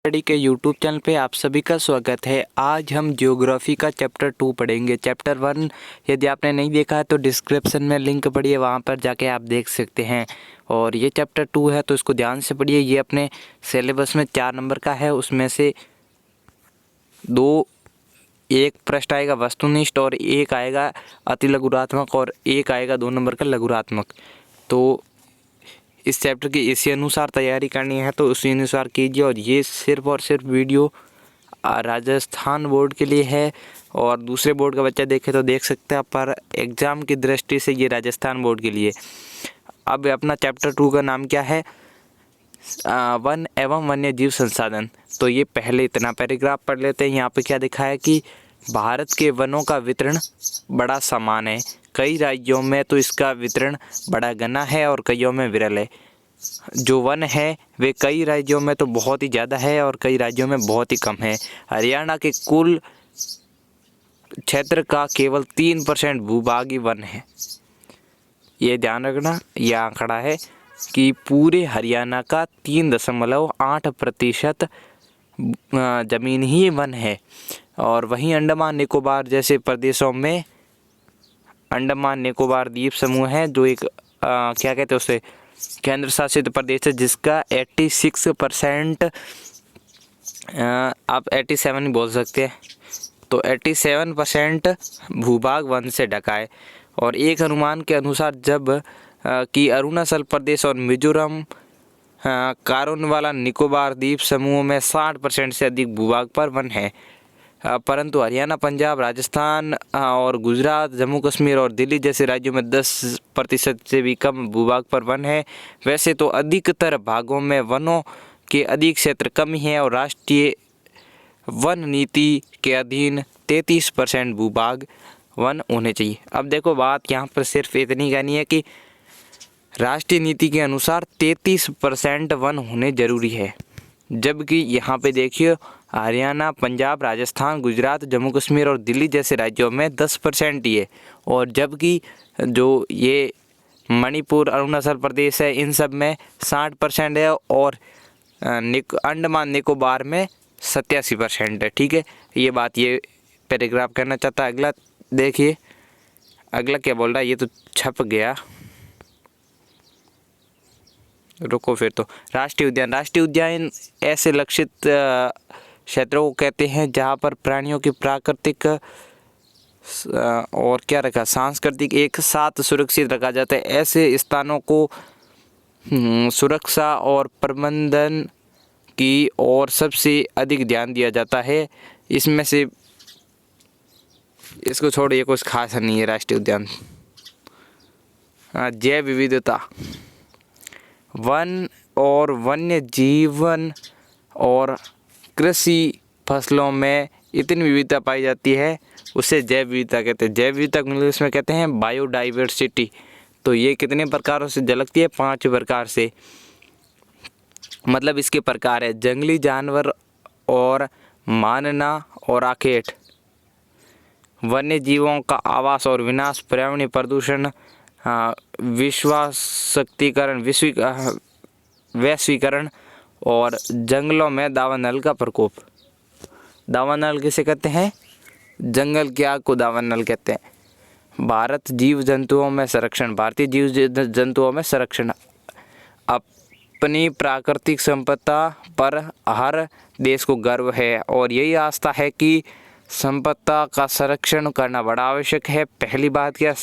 Study के YouTube channel पे आप सभी का स्वागत है। आज हम ज्योग्राफी का चैप्टर 2 पढ़ेंगे। चैप्टर 1 यदि आपने नहीं देखा है तो डिस्क्रिप्शन में लिंक पड़ी है, वहाँ पर जाके आप देख सकते हैं। और ये चैप्टर 2 है तो इसको ध्यान से पढ़िए। ये अपने सिलेबस में 4 नंबर का है, उसमें से एक प्रश्न आएगा वस्तुनिष्ठ और एक आएगा अति लघुरात्मक और एक आएगा 2 नंबर का लघुरात्मक। तो इस चैप्टर की इसी अनुसार तैयारी करनी है तो उसी अनुसार कीजिए। और ये सिर्फ और सिर्फ वीडियो राजस्थान बोर्ड के लिए है, और दूसरे बोर्ड का बच्चा देखे तो देख सकते हैं, पर एग्ज़ाम की दृष्टि से ये राजस्थान बोर्ड के लिए। अब अपना चैप्टर 2 का नाम क्या है? वन एवं वन्य जीव संसाधन। तो ये पहले इतना पैराग्राफ पढ़ लेते हैं। यहाँ पे क्या लिखा है कि भारत के वनों का वितरण बड़ा समान है। कई राज्यों में तो इसका वितरण बड़ा घना है और कईयों में विरल है। जो वन है वे कई राज्यों में तो बहुत ही ज़्यादा है और कई राज्यों में बहुत ही कम है। हरियाणा के कुल क्षेत्र का केवल 3% भूभागी वन है। ये ध्यान रखना, यह आंकड़ा है कि पूरे हरियाणा का 3.8% ज़मीन ही वन है। और वहीं अंडमान निकोबार जैसे प्रदेशों में, अंडमान निकोबार द्वीप समूह है जो एक क्या कहते हैं उसे, केंद्र शासित प्रदेश है, जिसका 86% आप 87 ही बोल सकते हैं, तो 87% भूभाग वन से ढका है। और एक अनुमान के अनुसार जब कि अरुणाचल प्रदेश और मिजोरम कारोनवाला निकोबार द्वीप समूह में 60% से अधिक भूभाग पर वन है, परंतु हरियाणा, पंजाब, राजस्थान और गुजरात, जम्मू कश्मीर और दिल्ली जैसे राज्यों में 10% से भी कम भूभाग पर वन है। वैसे तो अधिकतर भागों में वनों के अधिक क्षेत्र कम ही है और राष्ट्रीय वन नीति के अधीन 33% भूभाग वन होने चाहिए। अब देखो, बात यहाँ पर सिर्फ इतनी कहनी है कि राष्ट्रीय नीति के अनुसार 33% वन होने जरूरी है, जबकि यहाँ पे देखिए हरियाणा, पंजाब, राजस्थान, गुजरात, जम्मू कश्मीर और दिल्ली जैसे राज्यों में 10% ही है। और जबकि जो ये मणिपुर, अरुणाचल प्रदेश है, इन सब में 60% है और अंडमान निकोबार में 87% है। ठीक है, ये बात ये पैराग्राफ कहना चाहता है। अगला देखिए, अगला क्या बोल रहा है, ये तो छप गया, रुको फिर। तो राष्ट्रीय उद्यान ऐसे लक्षित क्षेत्रों को कहते हैं जहाँ पर प्राणियों की प्राकृतिक और क्या रखा, सांस्कृतिक एक साथ सुरक्षित रखा जाता है। ऐसे स्थानों को सुरक्षा और प्रबंधन की ओर सबसे अधिक ध्यान दिया जाता है। इसमें से इसको छोड़िए, कुछ खास नहीं है राष्ट्रीय उद्यान। जैव विविधता, वन और वन्य जीवन और कृषि फसलों में इतनी विविधता पाई जाती है, उसे जैव विविधता कहते हैं। जैव विविधता इंग्लिश में कहते हैं बायोडाइवर्सिटी। तो ये कितने प्रकारों से झलकती है? 5 प्रकार से। मतलब इसके प्रकार है: जंगली जानवर और मानना और आखेट, वन्य जीवों का आवास और विनाश, पर्यावरणीय प्रदूषण, वैश्वीकरण और जंगलों में दावानल का प्रकोप। दावानल किसे कहते हैं? जंगल की आग को दावानल कहते हैं। भारतीय जीव जंतुओं में संरक्षण, अपनी प्राकृतिक संपदा पर हर देश को गर्व है और यही आस्था है कि संपदा का संरक्षण करना बड़ा आवश्यक है। पहली बात क्या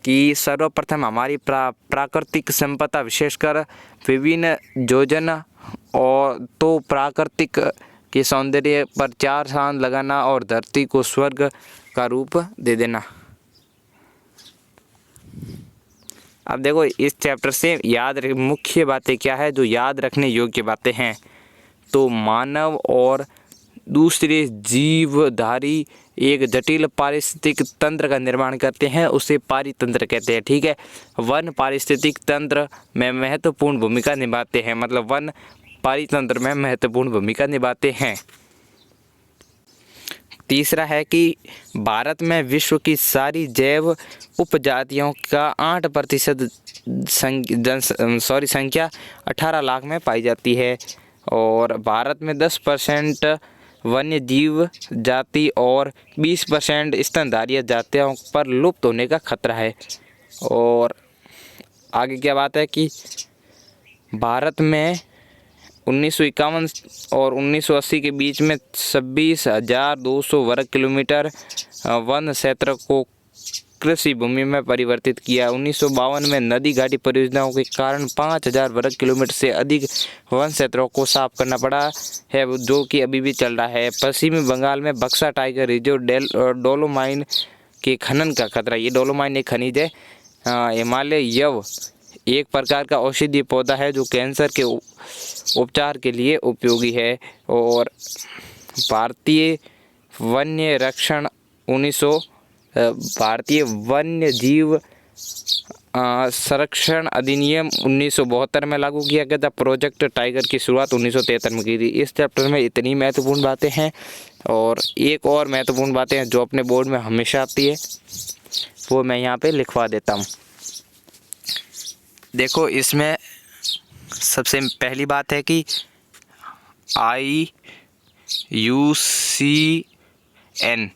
कि सर्वप्रथम हमारी प्राकृतिक संपदा, विशेषकर विभिन्न योजन और तो प्राकृतिक के सौंदर्य पर 4 चांद लगाना और धरती को स्वर्ग का रूप दे देना। अब देखो, इस चैप्टर से मुख्य बातें क्या है जो याद रखने योग्य बातें हैं। तो मानव और दूसरे जीवधारी एक जटिल पारिस्थितिक तंत्र का निर्माण करते हैं, उसे पारितंत्र कहते हैं। ठीक है, वन पारिस्थितिक तंत्र में महत्वपूर्ण भूमिका निभाते हैं, मतलब वन पारितंत्र में महत्वपूर्ण भूमिका निभाते हैं। तीसरा है कि भारत में विश्व की सारी जैव उपजातियों का 8% संख्या 18 लाख में पाई जाती है। और भारत में 10% वन्य जीव जाति और 20% स्तनधारी जातियों पर लुप्त होने का खतरा है। और आगे क्या बात है कि भारत में 1951 और 1980 के बीच में 26,200 वर्ग किलोमीटर वन क्षेत्र को कृषि भूमि में परिवर्तित किया। 1952 में नदी घाटी परियोजनाओं के कारण 5,000 वर्ग किलोमीटर से अधिक वन क्षेत्रों को साफ करना पड़ा है, जो कि अभी भी चल रहा है। पश्चिमी बंगाल में बक्सा टाइगर रिजर्व डोलोमाइन के खनन का खतरा। ये डोलोमाइन एक खनिज है। हिमालय यव एक प्रकार का औषधीय पौधा है जो कैंसर के उपचार के लिए उपयोगी है। और भारतीय वन्य रक्षण भारतीय वन्य जीव संरक्षण अधिनियम 1972 में लागू किया गया था। प्रोजेक्ट टाइगर की शुरुआत 1973 में की थी। इस चैप्टर में इतनी महत्वपूर्ण बातें हैं। और एक और महत्वपूर्ण बातें हैं जो अपने बोर्ड में हमेशा आती है, वो मैं यहाँ पे लिखवा देता हूँ। देखो, इसमें सबसे पहली बात है कि IUCN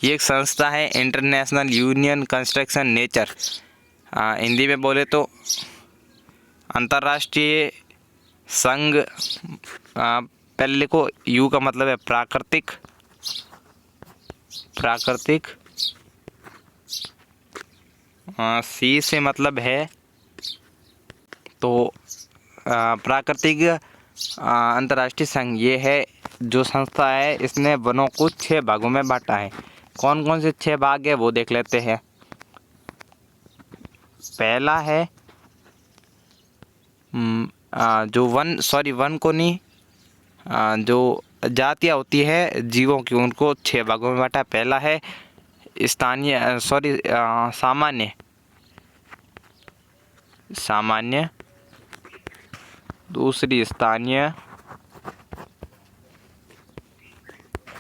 ये एक संस्था है, international union construction nature. Hindi में बोले तो अंतर्राष्ट्रीय संघ। पहले लिखो, यू का मतलब है प्राकृतिक, सी से मतलब है तो प्राकृतिक अंतर्राष्ट्रीय संघ। ये है जो संस्था है, इसने वनों को 6 भागों में बांटा है। कौन कौन से 6 भाग है वो देख लेते हैं। पहला है जो वन को नहीं, जो जातियाँ होती है जीवों की, उनको 6 भागों में बांटा। पहला है सामान्य, दूसरी स्थानीय,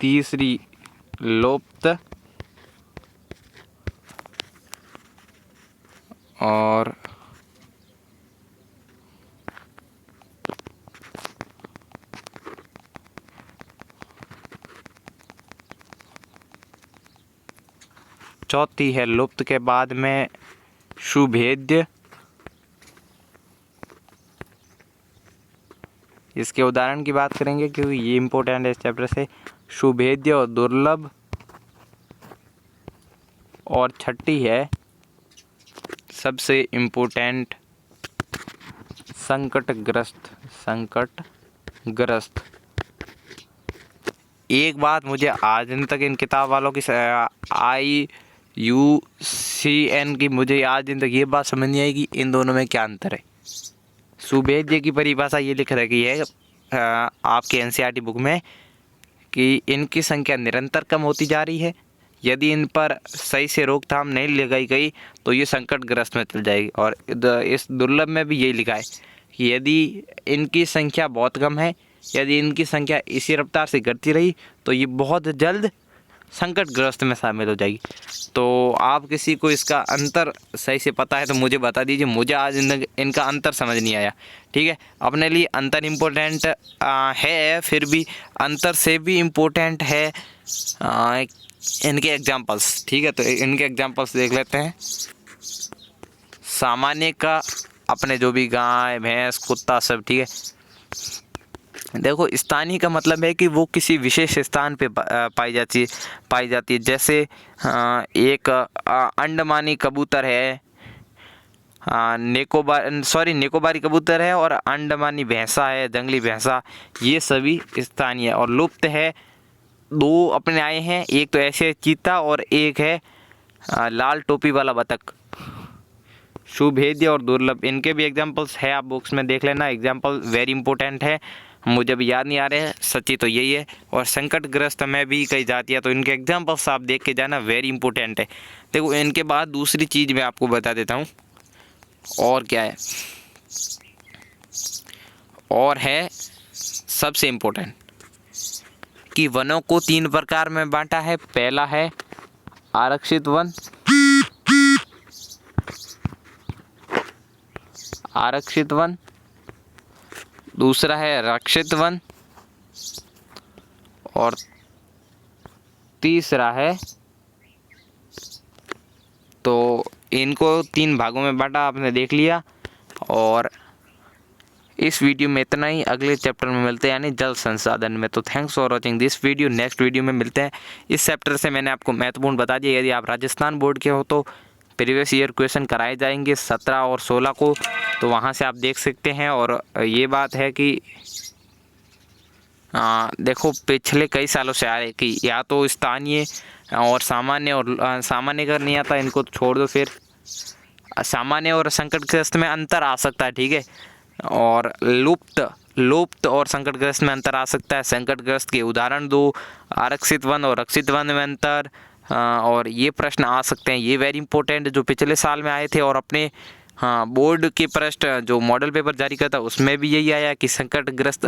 तीसरी लुप्त और चौथी है लुप्त के बाद में सुभेद्य। इसके उदाहरण की बात करेंगे क्योंकि ये इम्पोर्टेंट है इस चैप्टर से। सुभेद्य और दुर्लभ। और छठी है सबसे इम्पोर्टेंट, संकटग्रस्त। एक बात मुझे आज दिन तक इन किताब वालों की IUCN की मुझे आज दिन तक ये बात समझ नहीं आई कि इन दोनों में क्या अंतर है। सुभेद्य की परिभाषा ये लिख रखी है आपके NCERT बुक में कि इनकी संख्या निरंतर कम होती जा रही है। यदि इन पर सही से रोकथाम नहीं लगाई गई तो ये संकटग्रस्त में चल जाएगी। और इस दुर्लभ में भी यही लिखा है कि यदि इनकी संख्या बहुत कम है, यदि इनकी संख्या इसी रफ्तार से घटती रही तो ये बहुत जल्द संकटग्रस्त में शामिल हो जाएगी। तो आप किसी को इसका अंतर सही से पता है तो मुझे बता दीजिए। मुझे आज इनका अंतर समझ नहीं आया। ठीक है, अपने लिए अंतर इम्पोर्टेंट है, फिर भी अंतर से भी इम्पोर्टेंट है इनके एग्जाम्पल्स। ठीक है, तो इनके एग्जाम्पल्स देख लेते हैं। सामान्य का अपने जो भी गाय भैंस कुत्ता सब, ठीक है। देखो, स्थानीय का मतलब है कि वो किसी विशेष स्थान पे पाई जाती है। जैसे एक अंडमानी कबूतर है, निकोबारी कबूतर है, और अंडमानी भैंसा है, जंगली भैंसा, ये सभी स्थानीय। और लुप्त है, 2 अपने आए हैं, एक तो ऐसे चीता और एक है लाल टोपी वाला बतख। सुभेद्य और दुर्लभ, इनके भी एग्जाम्पल्स है, आप बुक्स में देख लेना। एग्जाम्पल वेरी इंपॉर्टेंट है, मुझे भी याद नहीं आ रहे हैं, सच्ची तो यही है। और संकटग्रस्त में भी कई जातियाँ, तो इनके एग्जाम्पल्स आप देख के जाना, वेरी इंपॉर्टेंट है। देखो, इनके बाद दूसरी चीज़ मैं आपको बता देता हूँ। और क्या है, और है सबसे इम्पोर्टेंट कि वनों को 3 प्रकार में बांटा है। पहला है आरक्षित वन, दूसरा है रक्षित वन और तीसरा है, तो इनको 3 भागों में बांटा आपने देख लिया। और इस वीडियो में इतना ही, अगले चैप्टर में मिलते हैं यानी जल संसाधन में। तो thanks for watching this video, next video में मिलते हैं। इस चैप्टर से मैंने आपको महत्वपूर्ण बता दिया, यदि आप राजस्थान बोर्ड के हो तो प्रीवियस ईयर क्वेश्चन कराए जाएंगे 17 और 16 को, तो वहाँ से आप देख सकते हैं। और ये बात है कि देखो पिछले कई सालों से आ रहे कि या तो स्थानीय और सामान्य, और सामान्य अगर नहीं आता इनको छोड़ दो, फिर सामान्य और संकटग्रस्त में अंतर आ सकता है, ठीक है। और लुप्त और संकटग्रस्त में अंतर आ सकता है। संकटग्रस्त के उदाहरण दो, आरक्षित वन और रक्षित वन में अंतर, और ये प्रश्न आ सकते हैं, ये वेरी इंपॉर्टेंट, जो पिछले साल में आए थे। और अपने बोर्ड के प्रश्न जो मॉडल पेपर जारी करता है उसमें भी यही आया कि संकटग्रस्त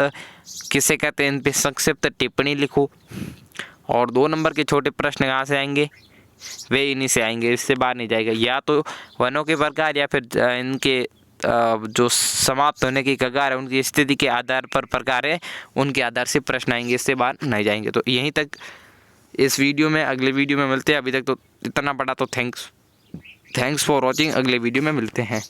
किसे कहते हैं, इन पे संक्षिप्त टिप्पणी लिखो। और 2 नंबर के छोटे प्रश्न कहाँ से आएंगे, वे इन्हीं से आएंगे, इससे बाहर नहीं जाएगा। या तो वनों के प्रकार या फिर इनके जो समाप्त होने की कगार है उनकी स्थिति के आधार पर प्रकार है, उनके आधार से प्रश्न आएंगे, इससे बाहर नहीं जाएंगे। तो यहीं तक इस वीडियो में, अगले वीडियो में मिलते हैं। अभी तक तो इतना बड़ा, तो थैंक्स फॉर वॉचिंग, अगले वीडियो में मिलते हैं।